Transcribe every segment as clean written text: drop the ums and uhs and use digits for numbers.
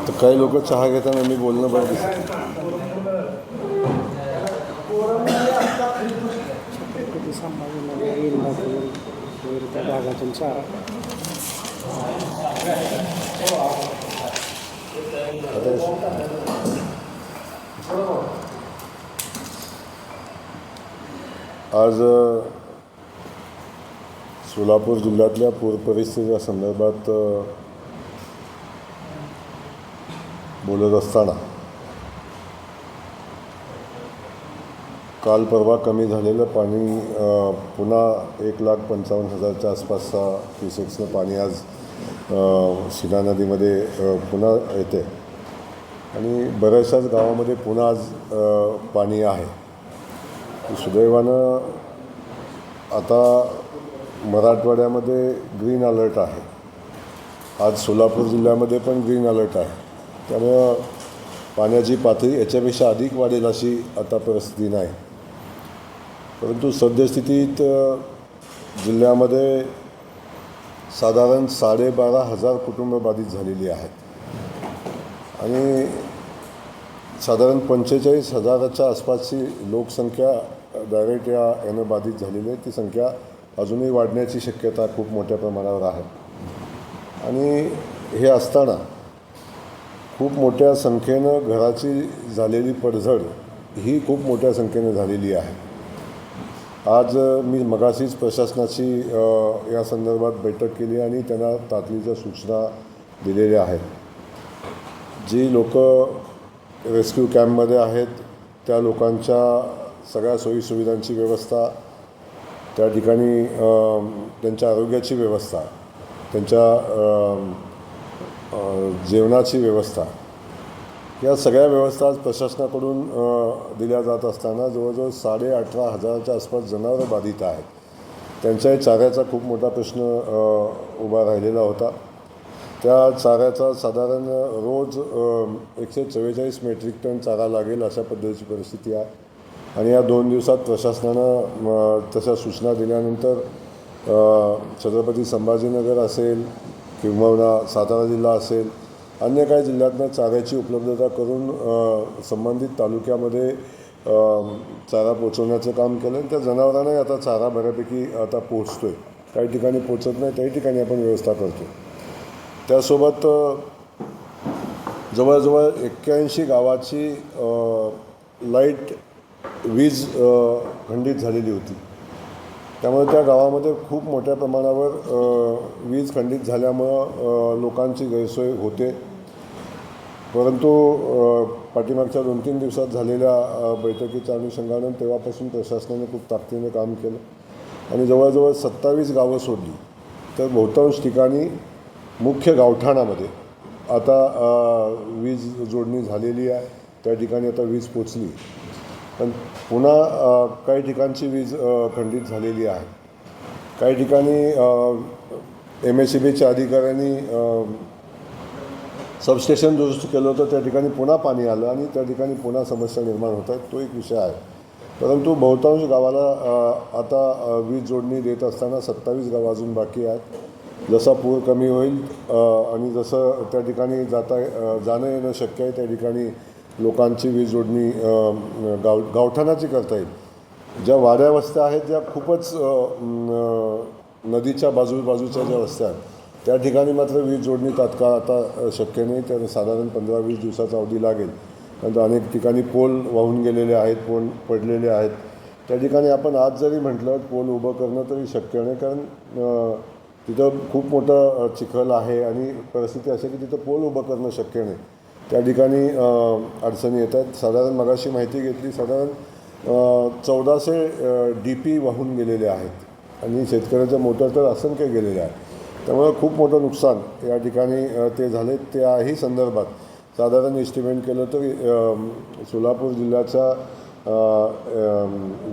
तर काही लोक चहा घेताना मी बोलणं बरं दिसतं. छत्रपती संभाजीनगर इंदापूर त्या भागातून चारा आज सोलापूर जिल्ह्यातल्या पूर परिस्थितीच्या संदर्भात बोलत असताना काल परवा कमी झालेलं पाणी पुन्हा 1,55,000च्या आसपासचा क्युसेक्सनं पाणी आज शिना नदीमध्ये पुन्हा येते आणि बऱ्याचशाच गावामध्ये पुन्हा आज पाणी आहे. सुदैवानं आता मराठवाड्यामध्ये ग्रीन अलर्ट आहे. आज सोलापूर जिल्ह्यामध्ये पण ग्रीन अलर्ट आहे. त्यामुळं पाण्याची पातळी याच्यापेक्षा अधिक वाढेल अशी आता परिस्थिती नाही. परंतु सद्यस्थितीत जिल्ह्यामध्ये साधारण 12,500 कुटुंब बाधित झालेली आहेत आणि साधारण 45,000च्या आसपासची लोकसंख्या डायरेक्ट यानं बाधित झालेली आहे. ती संख्या अजूनही वाढण्याची शक्यता खूप मोठ्या प्रमाणावर आहे आणि हे असताना खूप मोठ्या संख्येनं घराची झालेली पडझड ही खूप मोठ्या संख्येनं झालेली आहे. आज मी मगाशीच प्रशासनाची या संदर्भात बैठक केली आणि त्यांना तातडीच्या सूचना दिलेल्या आहेत. जी लोक रेस्क्यू कॅम्पमध्ये आहेत त्या लोकांच्या सगळ्या सोयीसुविधांची व्यवस्था, त्या ठिकाणी त्यांच्या आरोग्याची व्यवस्था, त्यांच्या जेवणाची व्यवस्था, या सगळ्या व्यवस्था आज प्रशासनाकडून दिल्या जात असताना जवळजवळ 18,500च्या आसपास जनावरं बाधित आहेत. त्यांच्याही चाऱ्याचा खूप मोठा प्रश्न उभा राहिलेला होता. त्या चाऱ्याचा साधारण रोज 144 मेट्रिक टन चारा लागेल अशा पद्धतीची परिस्थिती आहे आणि या 2 दिवसात प्रशासनानं तशा सूचना दिल्यानंतर छत्रपती संभाजीनगर असेल किंवा सातारा जिल्हा असेल, अन्य काही जिल्ह्यातनं चाऱ्याची उपलब्धता करून संबंधित तालुक्यामध्ये चारा पोचवण्याचं काम केलं आणि त्या जनावरांनाही आता चारा बऱ्यापैकी आता पोचतो आहे. काही ठिकाणी पोचत नाही, त्याही ठिकाणी आपण व्यवस्था करतो. त्यासोबत जवळजवळ 81 गावाची लाईट वीज खंडित झालेली होती. त्यामुळे त्या गावामध्ये खूप मोठ्या प्रमाणावर वीज खंडित झाल्यामुळं लोकांची गैरसोय होते. परंतु पाठीमागच्या 2-3 दिवसात झालेल्या बैठकीच्या अनुषंगानं तेव्हापासून प्रशासनाने खूप ताकदीने काम केलं आणि जवळजवळ 27 गावं सोडली तर बहुतांश ठिकाणी मुख्य गावठाणामध्ये आता वीज जोडणी झालेली आहे. त्या ठिकाणी आता वीज पोचली, पण पुन्हा काही ठिकाणची वीज खंडित झालेली आहे. काही ठिकाणी MSEBच्या अधिकाऱ्यांनी सबस्टेशन दुरुस्त केलं होतं, त्या ठिकाणी पुन्हा पाणी आलं आणि त्या ठिकाणी पुन्हा समस्या निर्माण होत आहेत. तो एक विषय आहे. परंतु बहुतांश गावाला आता वीज जोडणी देत असताना 27 गावं अजून बाकी आहेत. जसा पूर कमी होईल आणि जसं त्या ठिकाणी जाणं येणं शक्य आहे त्या ठिकाणी लोकांची वीज जोडणी गावठाणाची करता येईल. ज्या वाड्या वस्त्या आहेत ज्या खूपच नदीच्या बाजूच्या ज्या वस्त्या आहेत त्या ठिकाणी मात्र वीज जोडणी तात्काळ आता शक्य नाही. तर साधारण 15-20 दिवसाचा अवधी लागेल. नंतर अनेक ठिकाणी पोल वाहून गेलेले आहेत, पोल पडलेले आहेत. त्या ठिकाणी आपण आज जरी म्हटलं पोल उभं करणं तरी शक्य नाही, कारण तिथं खूप मोठं चिखल आहे आणि परिस्थिती अशी की तिथं पोल उभं करणं शक्य नाही. त्या ठिकाणी अडचणी येत आहेत. साधारण मगाशी माहिती घेतली, साधारण 1400 DP वाहून गेलेले आहेत आणि शेतकऱ्याच्या मोटर तर असंख्य गेलेल्या आहेत. त्यामुळे खूप मोठं नुकसान या ठिकाणी ते झाले. त्याही संदर्भात साधारण एस्टिमेट केलं तर सोलापूर जिल्ह्याच्या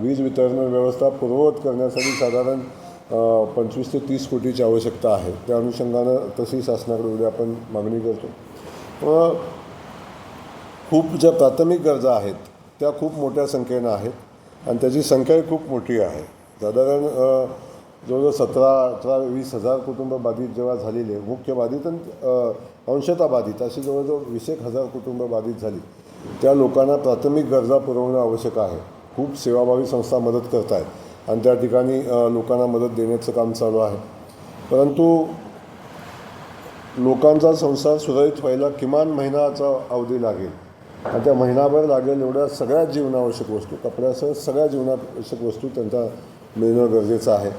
वीज वितरण व्यवस्था पूर्ववत करण्यासाठी साधारण 25 ते 30 कोटीची आवश्यकता आहे. त्या अनुषंगानं तशी शासनाकडे उद्या आपण मागणी करतो. खूप ज्या प्राथमिक गरजा आहेत त्या खूप मोठ्या संख्येनं आहेत आणि त्याची संख्याही खूप मोठी आहे. साधारण जवळजवळ 17-18-20 हजार कुटुंब बाधित जेव्हा झालेले, मुख्य बाधित आणि अंशतः बाधित अशी जवळजवळ 20,000 कुटुंब बाधित झाली. त्या लोकांना प्राथमिक गरजा पुरवणं आवश्यक आहे. खूप सेवाभावी संस्था मदत करत आहेत आणि त्या ठिकाणी लोकांना मदत देण्याचं काम चालू आहे. परंतु लोकांचा संसार सुरळीत व्हायला किमान महिन्याचा अवधी लागेल आणि त्या महिनाभर लागेल एवढ्या सगळ्या जीवनावश्यक वस्तू, कपड्यासह सगळ्या जीवनावश्यक वस्तू त्यांना मिळणं गरजेचं आहे.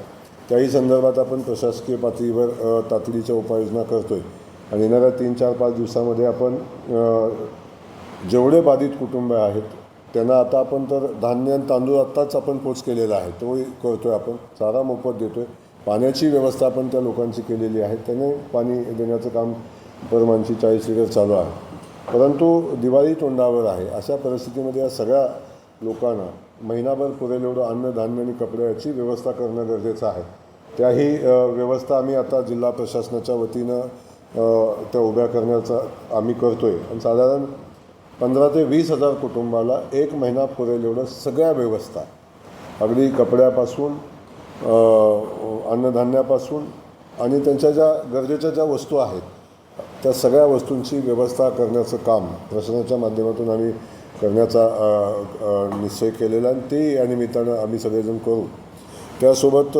त्याही संदर्भात आपण प्रशासकीय पातळीवर तातडीच्या उपाययोजना करतो आहे आणि येणाऱ्या 3-4-5 दिवसामध्ये आपण जेवढे बाधित कुटुंब आहेत त्यांना आता आपण तर धान्य आणि तांदूळ आत्ताच आपण पोच केलेला आहे, तोही करतो आहे. आपण चारा मोफत देतो आहे. पाण्याची व्यवस्था आपण त्या लोकांची केलेली आहे. त्याने पाणी देण्याचं काम परमानची 40 लिटर चालू आहे. परंतु दिवाळी तोंडावर आहे. अशा परिस्थितीमध्ये या सगळ्या लोकांना महिनाभर पुरेल एवढं अन्न, धान्य आणि कपड्याची व्यवस्था करणं गरजेचं आहे. त्याही व्यवस्था आम्ही आता जिल्हा प्रशासनाच्या वतीनं त्या उभ्या करण्याचा आम्ही करतो आहे आणि साधारण 15,000 ते 20,000 कुटुंबाला 1 महिना पुरेल एवढं सगळ्या व्यवस्था, अगदी कपड्यापासून अन्नधान्यापासून आणि त्यांच्या ज्या गरजेच्या ज्या वस्तू आहेत त्या सगळ्या वस्तूंची व्यवस्था करण्याचं काम प्रशासनाच्या माध्यमातून आम्ही करण्याचा निश्चय केलेला आणि ते या निमित्तानं आम्ही सगळेजण करू. त्यासोबत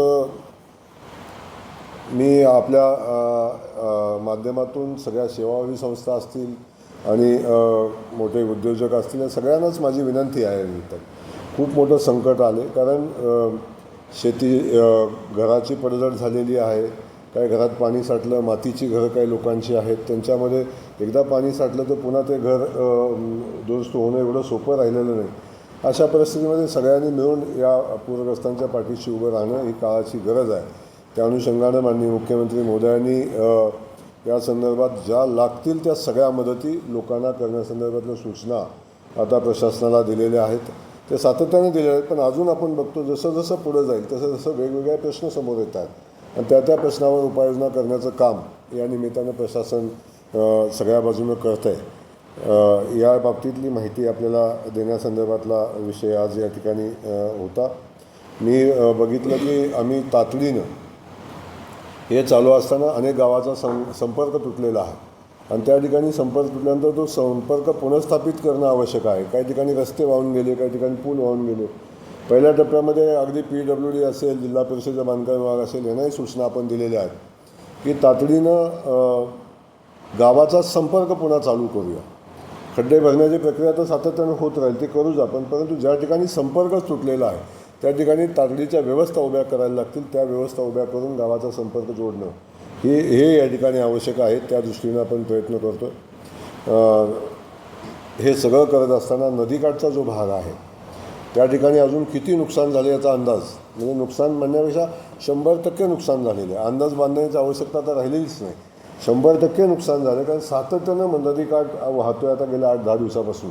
मी आपल्या माध्यमातून सगळ्या सेवाभावी संस्था असतील आणि मोठे उद्योजक असतील या सगळ्यांनाच माझी विनंती आहे. खूप मोठं संकट आले, कारण शेती घराची पडझड झालेली आहे. काही घरात पाणी साठलं, मातीची घरं काही लोकांची आहेत, त्यांच्यामध्ये एकदा पाणी साठलं तर पुन्हा ते घर दुरुस्त होणं एवढं सोपं राहिलेलं नाही. अशा परिस्थितीमध्ये सगळ्यांनी मिळून या पूरग्रस्तांच्या पाठीशी उभं राहणं ही काळाची गरज आहे. त्या अनुषंगानं माननीय मुख्यमंत्री महोदयांनी या संदर्भात ज्या लागतील त्या सगळ्या मदती लोकांना करण्यासंदर्भातल्या सूचना आता प्रशासनाला दिलेल्या आहेत. ते सातत्याने दिलेले आहेत, पण अजून आपण बघतो जसं जसं पुढं जाईल तसं जसं वेगवेगळे प्रश्न समोर येतात आणि त्या प्रश्नावर उपाययोजना करण्याचं काम या निमित्तानं प्रशासन सगळ्या बाजूनं करत आहे. या बाबतीतली माहिती आपल्याला देण्यासंदर्भातला विषय आज या ठिकाणी होता. मी बघितलं की आम्ही तातडीनं हे चालू असताना अनेक गावाचा संपर्क तुटलेला आहे आणि त्या ठिकाणी संपर्क तुटल्यानंतर तो संपर्क पुनर्स्थापित करणं आवश्यक आहे. काही ठिकाणी रस्ते वाहून गेले, काही ठिकाणी पूल वाहून गेले. पहिल्या टप्प्यामध्ये अगदी PWD असेल, जिल्हा परिषदेचा बांधकाम विभाग असेल, यांनाही सूचना आपण दिलेल्या आहेत की तातडीनं गावाचा संपर्क पुन्हा चालू करूया. खड्डे भरण्याची प्रक्रिया तर सातत्यानं होत राहील, ते करूच आपण, परंतु ज्या ठिकाणी संपर्कच तुटलेला आहे त्या ठिकाणी तातडीच्या व्यवस्था उभ्या करायला लागतील. त्या व्यवस्था उभ्या करून गावाचा संपर्क जोडणं हे या ठिकाणी आवश्यक आहे. त्या दृष्टीनं आपण प्रयत्न करतो. हे सगळं करत असताना नदीकाठचा जो भाग आहे त्या ठिकाणी अजून किती नुकसान झाले याचा अंदाज, म्हणजे नुकसान म्हणण्यापेक्षा 100% नुकसान झालेलं आहे. अंदाज बांधण्याची आवश्यकता तर राहिलेलीच नाही. 100% नुकसान झालं, कारण सातत्यानं नदीकाठ वाहतो आहे आता गेल्या 8-10 दिवसापासून.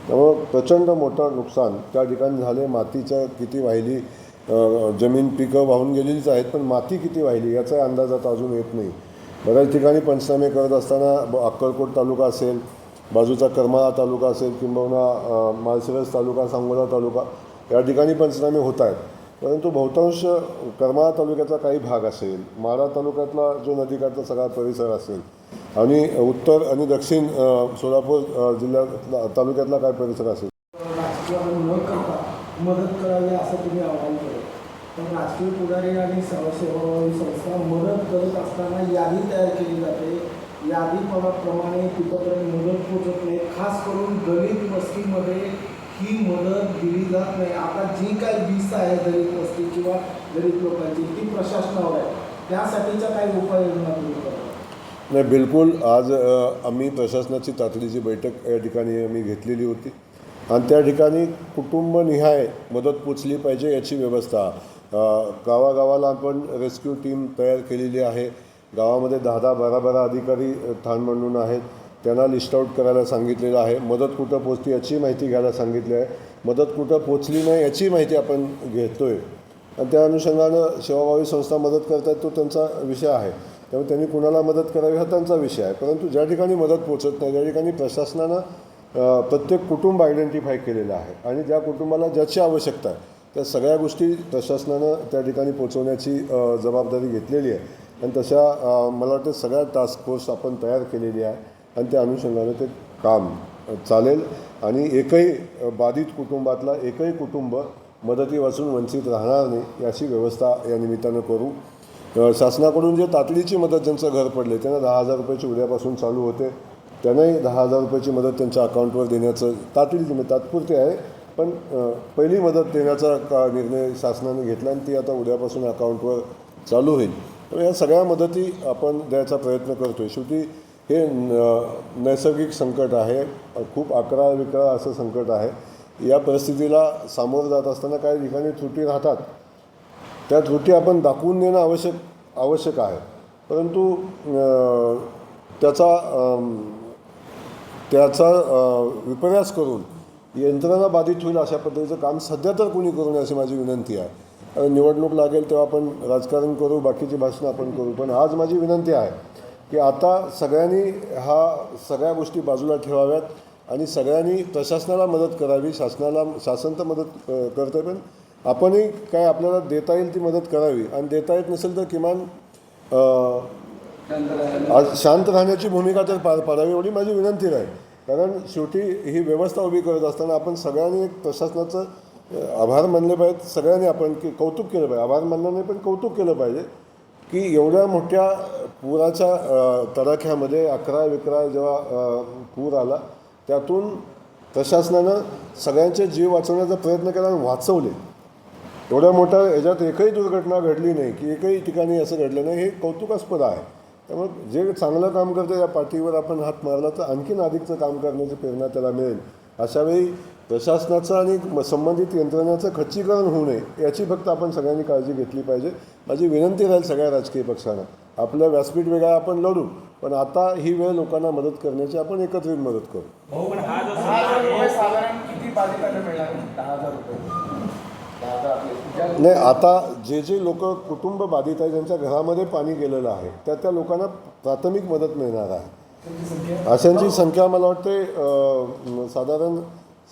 त्यामुळं प्रचंड मोठं नुकसान त्या ठिकाणी झाले. मातीच्या किती वाहिली, जमीन पिकं वाहून गेलेलीच आहेत, पण माती किती वाहिली याचा अंदाज आता अजून येत नाही. बऱ्याच ठिकाणी पंचनामे करत असताना अक्कलकोट तालुका असेल, बाजूचा करमाळा तालुका असेल, किंबहुना माळशिरस तालुका, सांगोला तालुका या ठिकाणी पंचनामे होत आहेत. परंतु बहुतांश करमाळा तालुक्याचा काही भाग असेल, माढा तालुक्यातला जो नदीकाठचा सगळा परिसर असेल आणि उत्तर आणि दक्षिण सोलापूर जिल्ह्यातला तालुक्यातला काय परिसर असेल, मदत करावी असं तुम्ही आवाहन केलं. पण राजकीय पुढारी आणि सेवाभावी संस्था मदत करत असताना यादी तयार केली जाते. यादीप्रमाणे तिथंपर्यंत मदत पोचत नाही. खास करून दलित वस्तीमध्ये ही मदत दिली जात नाही. आता जी काही वीस आहे दलित वस्ती किंवा दलित लोकांची ती प्रशासनावर आहे. त्यासाठीच्या काही उपाययोजना तुम्ही करा. नाही, बिलकुल. आज आम्ही प्रशासनाची तातडीची बैठक या ठिकाणी आम्ही घेतलेली होती आणि त्या ठिकाणी कुटुंबनिहाय मदत पोचली पाहिजे याची व्यवस्था गावागावाला आपण रेस्क्यू टीम तयार केलेली आहे. गावामध्ये 10-12 अधिकारी ठाण मांडून आहेत. त्यांना लिस्ट आऊट करायला सांगितलेलं आहे. मदत कुठं पोचली याची माहिती घ्यायला सांगितली आहे. मदत कुठं पोचली नाही याची माहिती आपण घेतो आहे आणि त्या अनुषंगानं सेवाभावी संस्था मदत करत आहेत तो त्यांचा विषय आहे. त्यामुळे त्यांनी कुणाला मदत करावी हा त्यांचा विषय आहे. परंतु ज्या ठिकाणी मदत पोचत नाही त्या ठिकाणी प्रशासनानं प्रत्येक कुटुंब आयडेंटिफाय केलेलं आहे आणि ज्या कुटुंबाला ज्याची आवश्यकता आहे त्या सगळ्या गोष्टी प्रशासनानं त्या ठिकाणी पोचवण्याची जबाबदारी घेतलेली आहे आणि तशा मला वाटतं सगळ्या टास्क फोर्स आपण तयार केलेली आहे आणि त्या अनुषंगाने ते काम चालेल आणि एकही बाधित कुटुंबातला एकही कुटुंब मदतीपासून वंचित राहणार नाही याची व्यवस्था या निमित्तानं करू. शासनाकडून जे तातडीची मदत ज्यांचं घर पडले त्यांना 10,000 रुपयाची उद्यापासून चालू होते, त्यांनाही 10,000 रुपयाची मदत त्यांच्या अकाउंटवर देण्याचं तातडीची मदत तात्पुरती आहे, पण पहिली मदत देण्याचा निर्णय शासनाने घेतला आणि ती आता उद्यापासून अकाउंटवर चालू होईल. तर या सगळ्या मदती आपण द्यायचा प्रयत्न करतो आहे. शेवटी हे नैसर्गिक संकट आहे, खूप अकरा असं संकट आहे. या परिस्थितीला सामोरं जात असताना काही ठिकाणी त्रुटी राहतात, त्या त्रुटी आपण दाखवून देणं आवश्यक आहे, परंतु त्याचा विपर्यास करून यंत्रणा बाधित होईल अशा पद्धतीचं काम सध्या तर कोणी करू नये अशी माझी विनंती आहे. कारण निवडणूक लागेल तेव्हा आपण राजकारण करू, बाकीची भाषणं आपण करू, पण आज माझी विनंती आहे की आता सगळ्यांनी सगळ्या गोष्टी बाजूला ठेवाव्यात आणि सगळ्यांनी प्रशासनाला मदत करावी. शासन तर मदत करतं, पण आपणही काय आपल्याला देता येईल ती मदत करावी आणि देता येत नसेल तर किमान आज शांत राहण्याची भूमिका तर पार पाडावी एवढी माझी विनंती राहील. कारण शेवटी ही व्यवस्था उभी करत असताना आपण सगळ्यांनी एक प्रशासनाचं आभार मानले पाहिजेत. सगळ्यांनी आपण कौतुक केलं पाहिजे, आभार मानलं नाही पण कौतुक केलं पाहिजे की एवढ्या मोठ्या पुराच्या तडाख्यामध्ये 11 जेव्हा पूर आला त्यातून प्रशासनानं सगळ्यांचे जीव वाचवण्याचा प्रयत्न केला आणि वाचवले. एवढ्या मोठ्या ह्याच्यात एकही दुर्घटना घडली नाही की एकही ठिकाणी असं घडलं नाही, हे कौतुकास्पद आहे. त्यामुळे जे चांगलं काम करतं या पाठीवर आपण हात मारला तर आणखीन अधिकचं काम करण्याची प्रेरणा त्याला मिळेल. अशावेळी प्रशासनाचं आणि संबंधित यंत्रणाचं खच्चीकरण होऊ नये याची फक्त आपण सगळ्यांनी काळजी घेतली पाहिजे. माझी विनंती राहील सगळ्या राजकीय पक्षांना, आपलं व्यासपीठ वेगळा आपण लढू, पण आता ही वेळ लोकांना मदत करण्याची आपण एकत्रित मदत करू. साधारण किती बाधितांना मिळणार 10,000 रुपये? नाही, आता जे लोक कुटुंब बाधित आहे ज्यांच्या घरामध्ये पाणी गेलेलं आहे त्या लोकांना प्राथमिक मदत मिळणार आहे. अशांची संख्या मला वाटते साधारण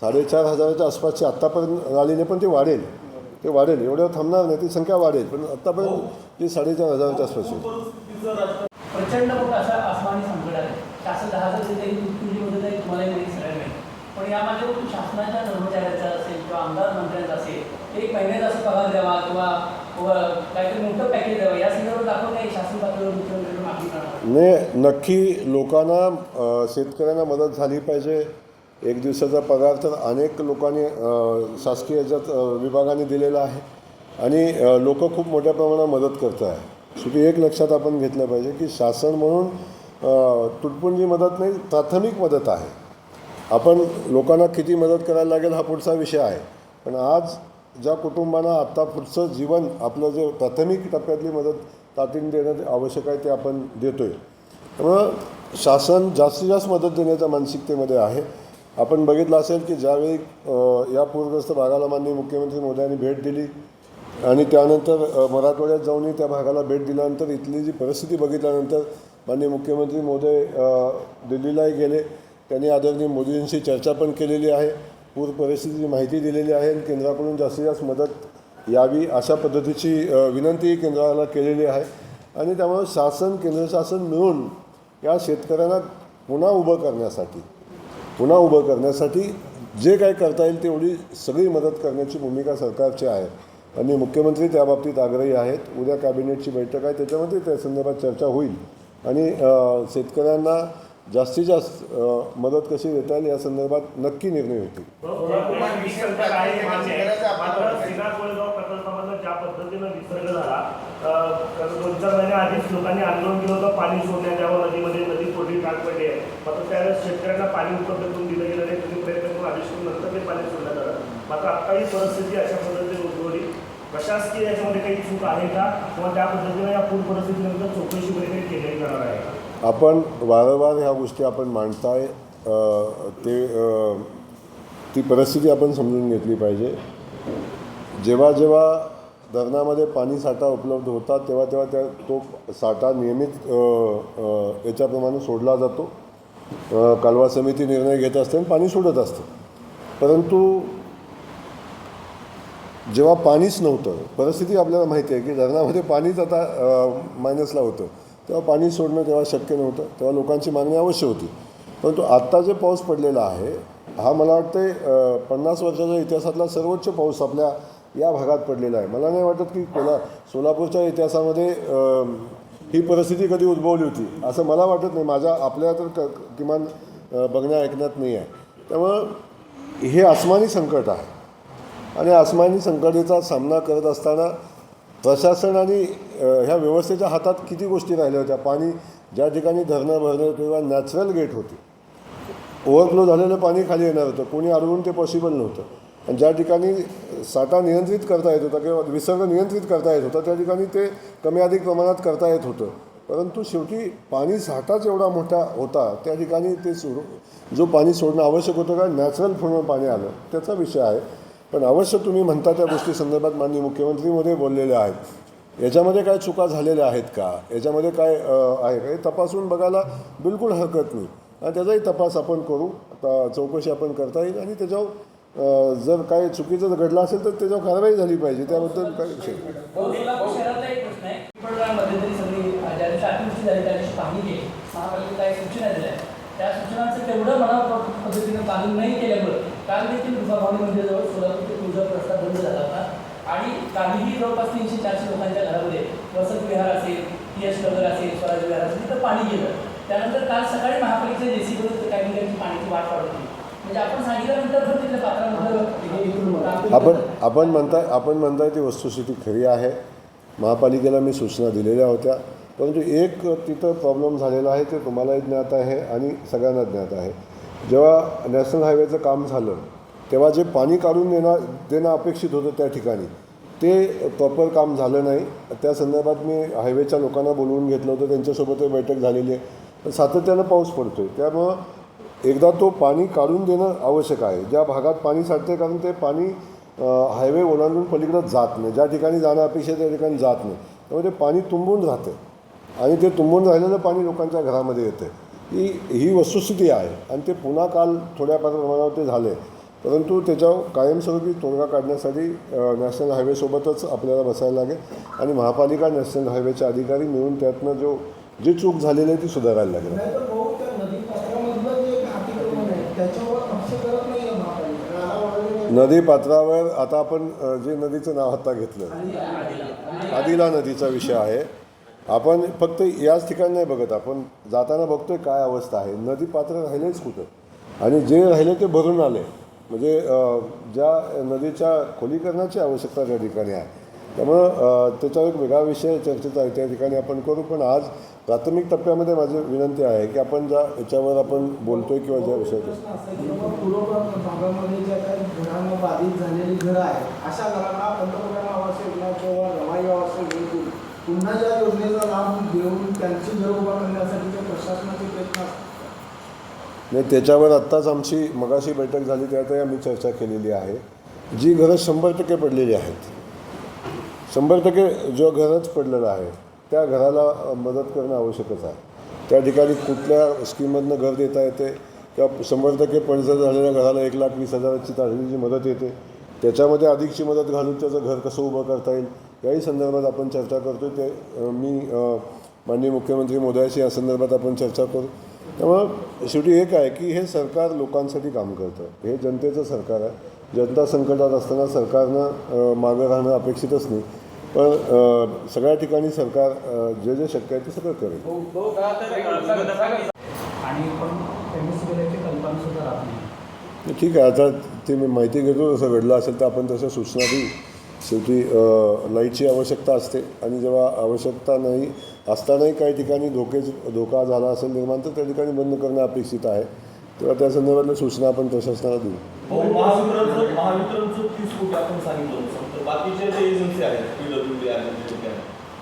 4,500च्या आसपासची आत्तापर्यंत आलेली, पण ते वाढेल एवढं थांबणार नाही, ती संख्या वाढेल, पण आत्तापर्यंत ती 4,500च्या आसपासची. प्रचंड मोठं असं आसमानी संकट आहे. शासन 10,000 तुमची मदत आहे, तुम्हाला माहिती सगळ्यांना माहिती, पण यामध्ये शासनाच्या कर्मचाऱ्याचा असेल किंवा आमदार मंत्र्यांचा असेल, एक महिन्याचा असं पगार द्यावा किंवा काहीतरी मोठं पॅकेज द्यावं या संदर्भात दाखवून नाही शासन पातळीवर मुख्यमंत्र्यांनी मागणी करणार नाही, नक्की लोकांना शेतकऱ्यांना मदत झाली पाहिजे. एक दिवसाचा पगार तर अनेक लोकांनी शासकीय याच्यात विभागाने दिलेला आहे आणि लोक खूप मोठ्या प्रमाणात मदत करत आहे. शेवटी एक लक्षात आपण घेतलं पाहिजे की शासन म्हणून तुटपुंजी मदत नाही, प्राथमिक मदत आहे. आपण लोकांना किती मदत करायला लागेल हा पुढचा विषय आहे, पण आज ज्या कुटुंबांना आत्ता पुढचं जीवन आपलं जे प्राथमिक टप्प्यातली मदत तातडीने देणं आवश्यक आहे ते आपण देतो आहे. त्यामुळं शासन जास्तीत जास्त मदत देण्याच्या मानसिकतेमध्ये आहे. आपण बघितलं असेल की ज्यावेळी या पूरग्रस्त भागाला माननीय मुख्यमंत्री मोदयांनी भेट दिली आणि त्यानंतर मराठवाड्यात जाऊनही त्या भागाला भेट दिल्यानंतर इथली जी परिस्थिती बघितल्यानंतर माननीय मुख्यमंत्री मोदय दिल्लीलाही गेले. त्यांनी आदरणीय मोदींशी चर्चा पण केलेली आहे, पूर परिस्थितीची माहिती दिलेली आहे आणि केंद्राकडून जास्तीत जास्त मदत यावी अशा पद्धतीची विनंती केंद्राला केलेली आहे. आणि त्यामुळे केंद्र शासन मिळून या शेतकऱ्यांना पुन्हा उभं करण्यासाठी जे काही करता येईल तेवढी सगळी मदत करण्याची भूमिका सरकारची आहे आणि मुख्यमंत्री त्या बाबतीत आग्रही आहेत. उद्या कॅबिनेटची बैठक आहे, त्याच्यामध्ये त्या संदर्भात चर्चा होईल आणि शेतकऱ्यांना जास्तीत जास्त मदत कशी देता येईल या संदर्भात नक्की निर्णय होतील. ज्या पद्धतीनं विसर्ग झाला 2-4 महिने आधीच लोकांनी आंदोलन केलं होतं पाणी सोडण्यात यावं नदीमध्ये, नदी कोरडी काळ पडली आहे, मात्र त्यावेळेस शेतकऱ्यांना पाणी उपलब्ध करून दिलं गेलं नाही. तुम्ही प्रयत्न करून आदेश करून नंतर ते पाणी सोडण्यात आलं, मात्र आत्ता ही परिस्थिती अशा पद्धतीने उद्भवली. प्रशासकीय याच्यामध्ये काही चूक आहे का किंवा त्या पद्धतीने या पूर परिस्थितीनंतर चौकशी वगैरे केली जाणार आहे का? आपण वारंवार ह्या गोष्टी आपण मांडताय, ती परिस्थिती आपण समजून घेतली पाहिजे. जेव्हा धरणामध्ये पाणी साठा उपलब्ध होता तेव्हा तो साठा नियमित याच्याप्रमाणे सोडला जातो. कालवा समिती निर्णय घेत असते आणि पाणी सोडत असते, परंतु जेव्हा पाणीच नव्हतं, परिस्थिती आपल्याला माहिती आहे की धरणामध्ये पाणीच आता मायनसला होतं, तेव्हा पाणी सोडणं तेव्हा शक्य नव्हतं, तेव्हा लोकांची मागणी अवश्य होती. परंतु आत्ता जे पाऊस पडलेला आहे हा मला वाटते 50 वर्षाच्या इतिहासातला सर्वोच्च पाऊस आपल्या या भागात पडलेला आहे. मला नाही वाटत की सोलापूरच्या इतिहासामध्ये ही परिस्थिती कधी उद्भवली होती असं मला वाटत नाही. आपल्या तर किमान बघण्या ऐकण्यात नाही आहे. त्यामुळं हे आसमानी संकट आहे आणि आसमानी संकटाचा सामना करत असताना प्रशासन आणि ह्या व्यवस्थेच्या हातात किती गोष्टी राहिल्या होत्या. पाणी ज्या ठिकाणी धरणं भरणं किंवा नॅचरल गेट होती, ओव्हरफ्लो झालेलं पाणी खाली येणार होतं, कोणी अडवून ते पॉसिबल नव्हतं. आणि ज्या ठिकाणी साठा नियंत्रित करता येत होता किंवा विसर्ग नियंत्रित करता येत होता त्या ठिकाणी ते कमी अधिक प्रमाणात करता येत होतं. परंतु शेवटी पाणी साठाच एवढा मोठा होता त्या ठिकाणी ते जो पाणी सोडणं आवश्यक होतं का नॅचरल फ्लोनं पाणी आलं त्याचा विषय आहे. पण अवश्य तुम्ही म्हणता त्या गोष्टी संदर्भात माननीय मुख्यमंत्री मोदी बोललेले आहेत. याच्यामध्ये काय चुका झालेल्या आहेत का, याच्यामध्ये काय आहे का हे तपासून बघायला बिलकुल हरकत नाही आणि त्याचाही तपास आपण करू. आता चौकशी आपण करता येईल आणि त्याच्यावर जर काही चुकीचं घडलं असेल तर त्याच्यावर कारवाई झाली पाहिजे, त्याबद्दल काही विषय नाही. सोलापूर शहरातला एक प्रश्न आहे. पिंपळगावमध्ये तरी सगळी ज्या दिवशी अतिवृष्टी झाली त्या दिवशी पाणी केली, महापालिकेने काही सूचना दिल्या. त्या सूचनांचं तेवढं मनावर पद्धतीनं पालन नाही केल्यामुळे काल देखील दुफाभवानी मंदिराजवळ सोलापूर ते तुळजापूर रस्ता बंद झाला होता आणि कालीही जवळपास 300-400 लोकांच्या घरामध्ये वसंत विहार असेल, यश नगर असेल, स्वराज विहार असेल तिथं पाणी गेलं. त्यानंतर काल सकाळी महापालिकेच्या जेसीबीवर काही ठिकाणी पाण्याची वाट वाढवली. म्हणजे आपण सांगितल्यानंतर पण तिथल्या पात्रामध्ये आपण म्हणताय ती वस्तुस्थिती खरी आहे. महापालिकेला मी सूचना दिलेल्या होत्या. परंतु एक तिथं प्रॉब्लेम झालेला आहे ते तुम्हालाही ज्ञात आहे आणि सगळ्यांना ज्ञात आहे. जेव्हा नॅशनल हायवेचं काम झालं तेव्हा जे पाणी काढून देणं अपेक्षित होतं त्या ठिकाणी ते प्रॉपर काम झालं नाही. त्या संदर्भात मी हायवेच्या लोकांना बोलवून घेतलं होतं, त्यांच्यासोबतही बैठक झालेली आहे. पण सातत्यानं पाऊस पडतो आहे त्यामुळं एकदा तो पाणी काढून देणं आवश्यक आहे. ज्या भागात पाणी साठते कारण ते पाणी हायवे ओलांडून पलीकडं जात नाही, ज्या ठिकाणी जाणं अपेक्षित त्या ठिकाणी जात नाही, त्यामुळे ते पाणी तुंबून राहतं आणि ते तुंबून राहिलेलं पाणी लोकांच्या घरामध्ये येतं. ही वस्तुस्थिती आहे आणि ते पुन्हा काल थोड्या प्रमाणावर ते झाले. परंतु त्याच्यावर कायमस्वरूपी तोडगा काढण्यासाठी नॅशनल हायवेसोबतच आपल्याला बसायला लागेल आणि महापालिका नॅशनल हायवेचे अधिकारी मिळून त्यातनं जी चूक झालेली आहे ती सुधारायला लागेल. नदीपात्रावर आता आपण जे नदीचं नाव आता घेतलं आदिला नदीचा विषय आहे. आपण फक्त याच ठिकाणी नाही बघत, आपण जाताना बघतोय काय अवस्था आहे. नदीपात्र राहिलेच कुठं आणि जे राहिले ते भरून आले. म्हणजे ज्या नदीच्या खोलीकरणाची आवश्यकता त्या ठिकाणी आहे. त्यामुळं त्याच्यावर एक वेगळा विषय चर्चेचा आहे, त्या ठिकाणी आपण करू. पण आज प्राथमिक टप्प्यामध्ये माझी विनंती आहे की आपण ज्या याच्यावर आपण बोलतोय किंवा ज्या विषयावर पूर्व भागामध्ये ज्या काही घरांना बाधित झालेली घरं आहेत अशा घरांना पंतप्रधान आवास योजना किंवा रमाई आवास योजनेतून पुन्हा या योजनेचा लाभ देऊन त्यांची घर उभा करण्यासाठी प्रशासनाचे प्रयत्न असतात. नाही, त्याच्यावर आत्ताच आमची मगाशी बैठक झाली त्यातही आम्ही चर्चा केलेली आहे. जी घरं 100% पडलेली आहेत, 100% जो घरच पडलेलं आहे त्या घराला मदत करणं आवश्यकच आहे. त्या ठिकाणी कुठल्या स्कीममधनं घर देता येते किंवा 100% पडझड झालेल्या घराला 1,20,000ची तातडीची मदत येते, त्याच्यामध्ये अधिकची मदत घालून त्याचं घर कसं उभं करता येईल याही संदर्भात आपण चर्चा करतो. ते मी माननीय मुख्यमंत्री महोदयाशी या संदर्भात आपण चर्चा करू. त्यामुळं शेवटी एक आहे की हे सरकार लोकांसाठी काम करतं, हे जनतेचं सरकार आहे. जनता संकटात असताना सरकारनं मागं राहणं अपेक्षितच नाही. पण सगळ्या ठिकाणी सरकार जे जे शक्य आहे ते सगळं करेल. आणि पण MSCची कल्पना सुद्धा राहत नाही. ठीक आहे, आता ते मी माहिती घेतो. जसं घडलं असेल तर आपण तशा सूचना देऊ. शेवटी लाईटची आवश्यकता असते आणि जेव्हा आवश्यकता नाही असतानाही काही ठिकाणी धोका झाला असेल निर्माण तर त्या ठिकाणी बंद करणं अपेक्षित आहे. तेव्हा त्या संदर्भातल्या सूचना आपण प्रशासनाला देऊ. महावितरणचं 30 कोटी आपण सांगितलं होतं, तर बाकीचे जे एजन्सी आहेत PWD आहे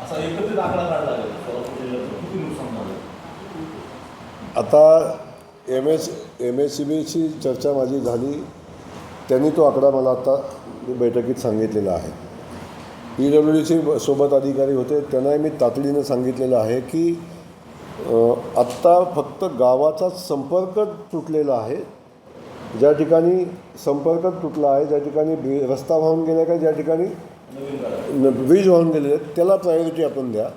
असा एकत्रित आकडा काढला लागेल सोलापूर जिल्ह्याचं किती नुकसान झालं. आता MSCBची चर्चा माझी झाली, त्यांनी तो आकडा मला आता बैठकीत सांगितलेला आहे. PWDचे सोबत अधिकारी होते, त्यांनाही मी तातडीनं सांगितलेलं आहे की आत्ता फक्त गावाचा संपर्क तुटलेला आहे ज्या ठिकाणी संपर्क तुटला आहे, ज्या ठिकाणी रस्ता वाहून गेला का, ज्या ठिकाणी नवीन काढा. वीज वाहून गेलेले आहेत त्याला प्रायोरिटी आपण द्या.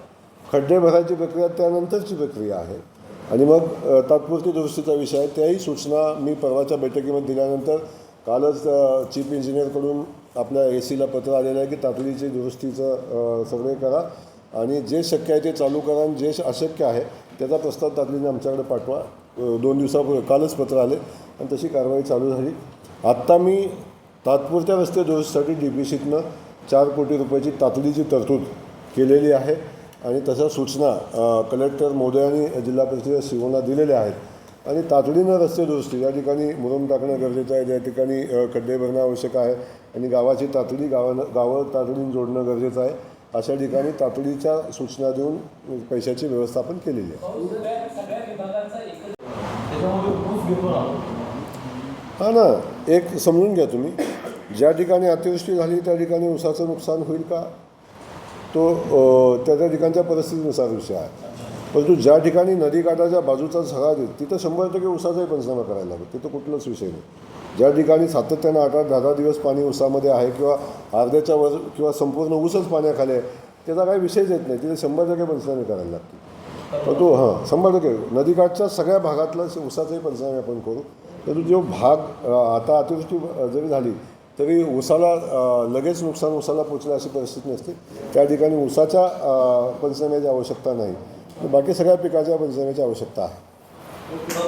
खड्डे भरायची प्रक्रिया त्यानंतरची प्रक्रिया आहे. आणि मग तात्पुरती दुरुस्तीचा विषय आहे. त्याही सूचना मी परवाच्या बैठकीमध्ये दिल्यानंतर कालच चीफ इंजिनियरकडून आपल्या ACला पत्र आलेलं आहे की तातडीची दुरुस्तीचं सर्वे करा आणि जे शक्य आहे ते चालू करा आणि जे अशक्य आहे त्याचा प्रस्ताव तातडीने आमच्याकडे पाठवा. 2 दिवसापूर्वी कालच पत्र आले आणि तशी कारवाई चालू झाली. आत्ता मी तात्पुरत्या रस्ते दुरुस्तीसाठी DPCतनं 4 कोटी रुपयाची तातडीची तरतूद केलेली आहे आणि तशा सूचना कलेक्टर महोदयांनी जिल्हा परिषदेच्या सीओना दिलेल्या आहेत. आणि तातडीनं रस्ते दुरुस्ती, ज्या ठिकाणी मुरुम टाकणं गरजेचं आहे, ज्या ठिकाणी खड्डे भरणं आवश्यक आहे आणि गावाची तातडी गावं तातडीनं जोडणं गरजेचं आहे, अशा ठिकाणी तातडीच्या सूचना देऊन पैशाची व्यवस्थापन केलेली आहे. सगळ्या विभागांचा एकच त्याच्यामध्ये ऊस घेतो ना. हां ना, एक समजून घ्या तुम्ही, ज्या ठिकाणी अतिवृष्टी झाली त्या ठिकाणी ऊसाचं नुकसान होईल का, तो त्या ठिकाणच्या परिस्थितीनुसार विषय आहे. परंतु ज्या ठिकाणी नदीकाठाच्या बाजूचा झरा आहे तिथं 100% ऊसाचाही पंचनामा करायला लागतो, तिथं कुठलाच विषय नाही. ज्या ठिकाणी सातत्यानं 8-10 दिवस पाणी ऊसामध्ये आहे किंवा अर्ध्याच्या वर किंवा संपूर्ण ऊसच पाण्याखाली आहे त्याचा काही विषयच येत नाही, तिथे 100% पंचनामे करायला लागते. परंतु 100% नदीकाठच्या सगळ्या भागातला ऊसाचाही पंचनामे आपण करू. परंतु जो भाग आता अतिवृष्टी जरी झाली तरी ऊसाला लगेच नुकसान ऊसाला पोचलं अशी परिस्थिती नसते. त्या ठिकाणी ऊसाच्या पंचनाम्याची आवश्यकता नाही, बाकी सगळ्या पिकाच्या पंचनाम्याची आवश्यकता आहे.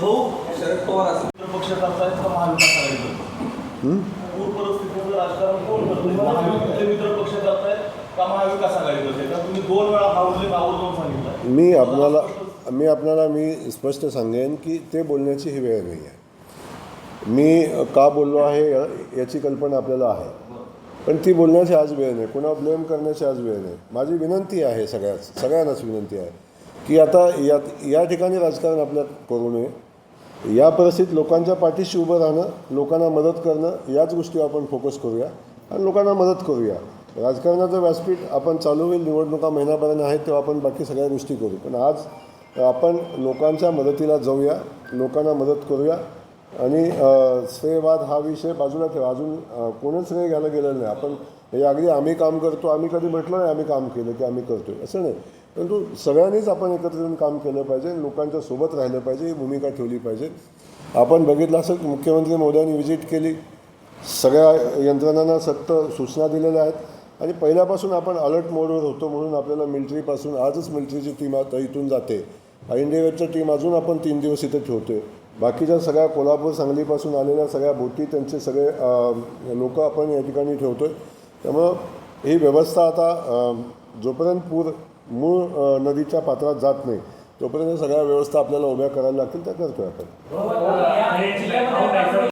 भाऊ, शरद पवार असं पक्ष करतायत का महाविकास आघाडी? पूर परिस्थितीचं राजकारण कोण करतोय? महायुतीतले मित्र पक्ष करतायत का महाविकास आघाडी करते? का तुम्ही 2 वेळा आवर्जून सांगितलं. मी स्पष्ट सांगेन की ते बोलण्याची ही वेळ नाही आहे. मी का बोललो आहे याची कल्पना आपल्याला आहे, पण ती बोलण्याची आज वेळ नाही, कुणा ब्लेम करण्याची आज वेळ नाही. माझी विनंती आहे सगळ्यांनाच विनंती आहे की आता या ठिकाणी राजकारण आपल्या करू नये. या परिस्थितीत लोकांच्या पाठीशी उभं राहणं, लोकांना मदत करणं याच गोष्टी आपण फोकस करूया आणि लोकांना मदत करूया. राजकारणाचं व्यासपीठ आपण चालू होईल, निवडणुका महिनाभराने आहेत तेव्हा आपण बाकी सगळ्या गोष्टी करू, पण आज आपण लोकांच्या मदतीला जाऊया, लोकांना मदत करूया. आणि श्रेयवाद हा विषय बाजूला ठेवा. अजून कोणीच श्रेय घ्यायला गेलेलं नाही. आपण हे अगदी आम्ही काम करतो, आम्ही कधी म्हटलं नाही आम्ही काम केलं की आम्ही करतो आहे असं नाही, परंतु सगळ्यांनीच आपण एकत्र येऊन काम केलं पाहिजे, लोकांच्या सोबत राहिलं पाहिजे, ही भूमिका ठेवली पाहिजे. आपण बघितलं असेल की मुख्यमंत्री महोदयांनी व्हिजिट केली, सगळ्या यंत्रणांना सक्त सूचना दिलेल्या आहेत आणि पहिल्यापासून आपण अलर्ट मोडवर होतो म्हणून आपल्याला मिलिटरीपासून आजच मिलिटरीची टीम आता इथून जाते. इंडियाची टीम अजून आपण 3 दिवस इथं ठेवतो आहे. बाकीच्या सगळ्या कोल्हापूर सांगलीपासून आलेल्या सगळ्या बोटी त्यांचे सगळे लोक आपण या ठिकाणी ठेवतो आहे. त्यामुळं ही व्यवस्था आता जोपर्यंत मूळ नदीच्या पात्रात जात नाही तोपर्यंत सगळ्या व्यवस्था आपल्याला उभ्या करायला लागतील त्या करतो आहे आपण.